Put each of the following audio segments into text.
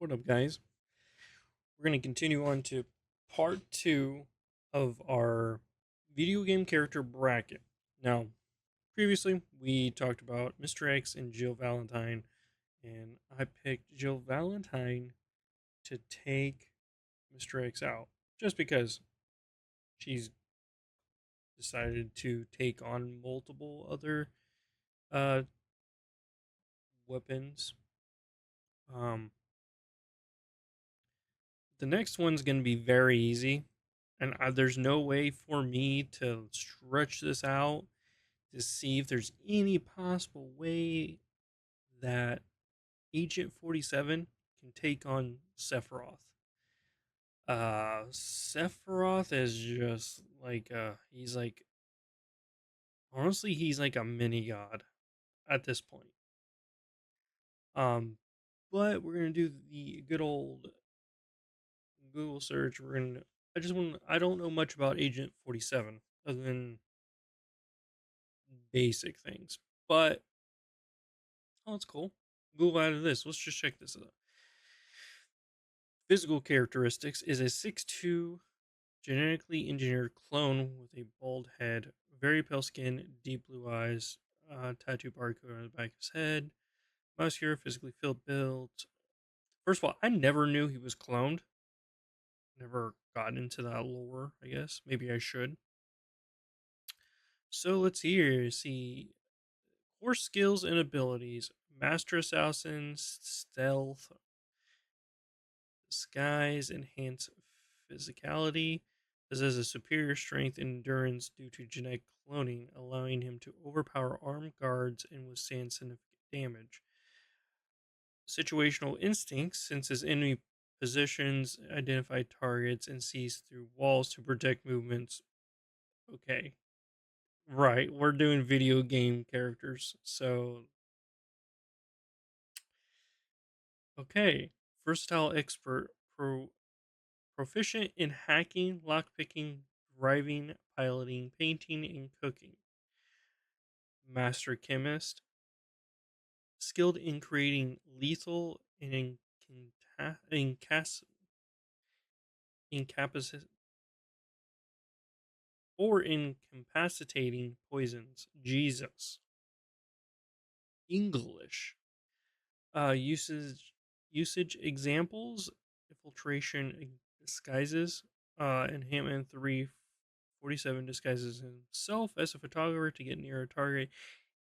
What up, guys? We're going to continue on to part two of our video game character bracket. Now, previously, we talked about Mr. X and Jill Valentine, and I picked Jill Valentine to take Mr. X out just because she's decided to take on multiple other uh, weapons. Um, the next one's going to be very easy, and there's no way for me to stretch this out to see if there's any possible way that Agent 47 can take on Sephiroth. Sephiroth is just like he's like honestly he's like a mini god at this point. Um, but we're gonna do the good old Google search. I don't know much about Agent 47 other than basic things, but oh, it's cool. Google added this. Let's just check this out. Physical characteristics is a 6'2" genetically engineered clone with a bald head, very pale skin, deep blue eyes, tattoo barcode on the back of his head, muscular, physically fit built. First of all, I never knew he was cloned. Never got into that lore, I guess. Maybe I should. So let's see. Core skills and abilities. Master Assassin, Stealth, Disguise, Enhance Physicality. Possesses superior strength and endurance due to genetic cloning, allowing him to overpower armed guards and withstand significant damage. Situational instincts, senses enemy positions, identify targets, and sees through walls to protect movements. Okay. Right, we're doing video game characters, so okay. Versatile expert, proficient in hacking, lockpicking, driving, piloting, painting, and cooking. Master chemist, skilled in creating lethal and incapac- or incapacitating poisons. Jesus. English. Usage examples: infiltration disguises. In Hitman 347 disguises himself as a photographer to get near a target.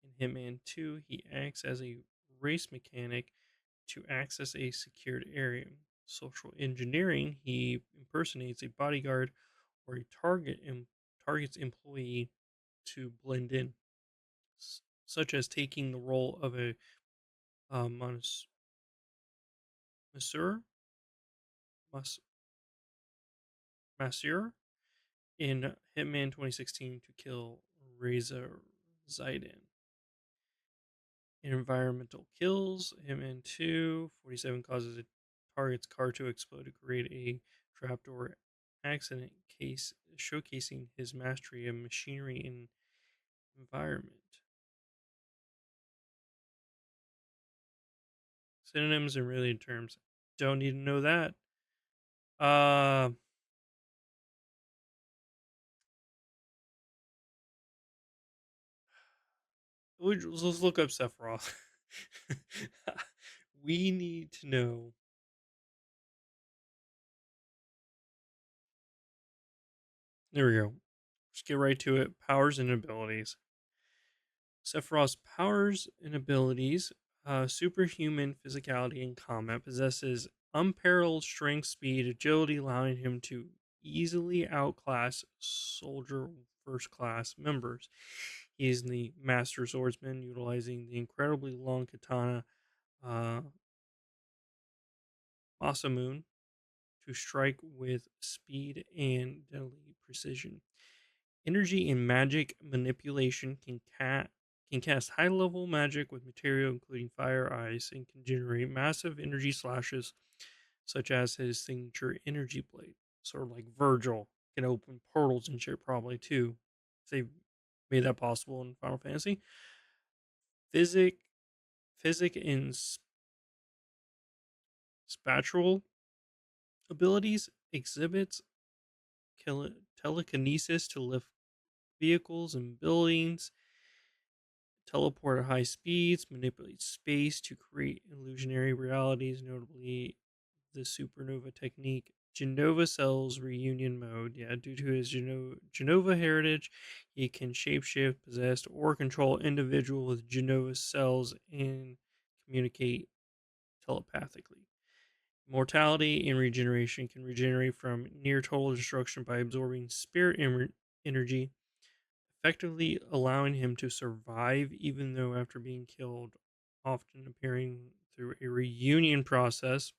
In Hitman 2, he acts as a race mechanic to access a secured area. Social engineering, he impersonates a bodyguard or a target's employee to blend in, such as taking the role of a masseur, mas- masseur in Hitman 2016 to kill Reza Zaidan. Environmental kills, Hitman 2, 47 causes a target's car to explode to create a trapdoor accident case, showcasing his mastery of machinery and environment. Synonyms and related terms. Don't need to know that. Uh, let's look up Sephiroth. We need to know. There we go. Let's get right to it. Powers and abilities. Sephiroth's powers and abilities: superhuman physicality in combat, possesses unparalleled strength, speed, agility, allowing him to easily outclass soldier first class members. He is the master swordsman, utilizing the incredibly long katana uh, Masamune to strike with speed and deadly precision. Energy and magic manipulation can cast high level magic with material including fire, ice, and can generate massive energy slashes, such as his signature energy blade. Sort of like Virgil can open portals and shit probably too. If they made that possible in Final Fantasy. Physic, physic and spatial abilities, exhibits telekinesis to lift vehicles and buildings, teleport at high speeds, manipulate space to create illusionary realities, notably the supernova technique. Genova cells reunion mode. Yeah, due to his Genova heritage, he can shapeshift, possess, or control individual with Genova cells and communicate telepathically. Mortality and regeneration can regenerate from near total destruction by absorbing spirit energy, effectively allowing him to survive even though after being killed, often appearing through a reunion process.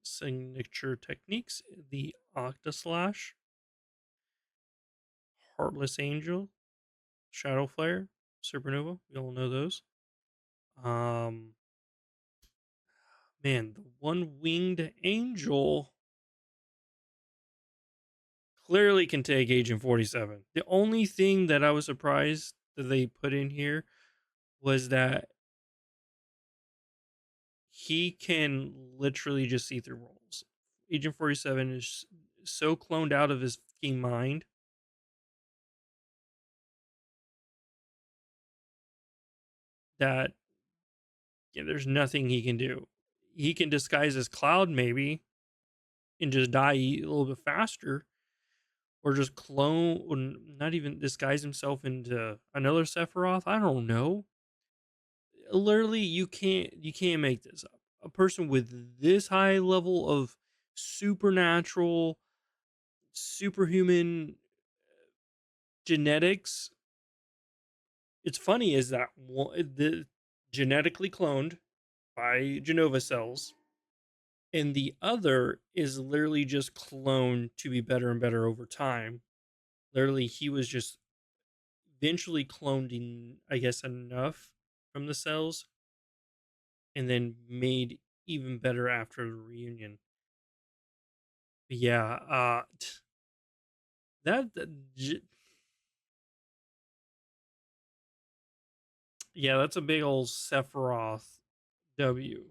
Signature techniques: the Octa Slash, Heartless Angel, Shadow Flare, Supernova. We all know those. Um, Man, the One Winged Angel clearly can take Agent 47. The only thing that I was surprised that they put in here was that he can literally just see through walls. Agent 47 is so cloned out of his fucking mind that, yeah, there's nothing he can do. He can disguise as Cloud maybe and just die a little bit faster, or just clone, or not even disguise himself into another Sephiroth. I don't know. Literally, you can't make this up. A person with this high level of supernatural, superhuman genetics. It's funny is that the genetically cloned by Genova cells, and the other is literally just cloned to be better and better over time. Literally, he was just eventually cloned in, I guess, enough from the cells, and then made even better after the reunion. But yeah, that yeah, that's a big old Sephiroth W.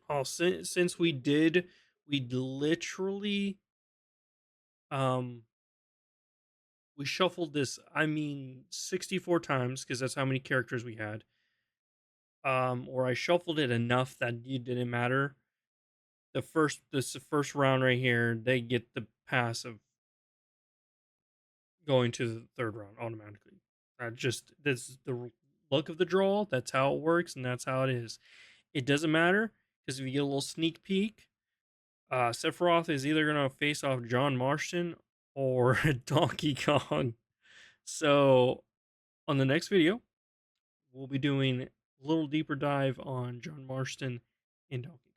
Oh, since we literally um we shuffled this, I mean, 64 times because that's how many characters we had. Or I shuffled it enough that it didn't matter. This first round right here, they get the pass of going to the third round automatically. That's the luck of the draw. That's how it works, and that's how it is. It doesn't matter because if you get a little sneak peek, Sephiroth is either gonna face off John Marston or Donkey Kong. So on the next video, we'll be doing a little deeper dive on John Marston and Donkey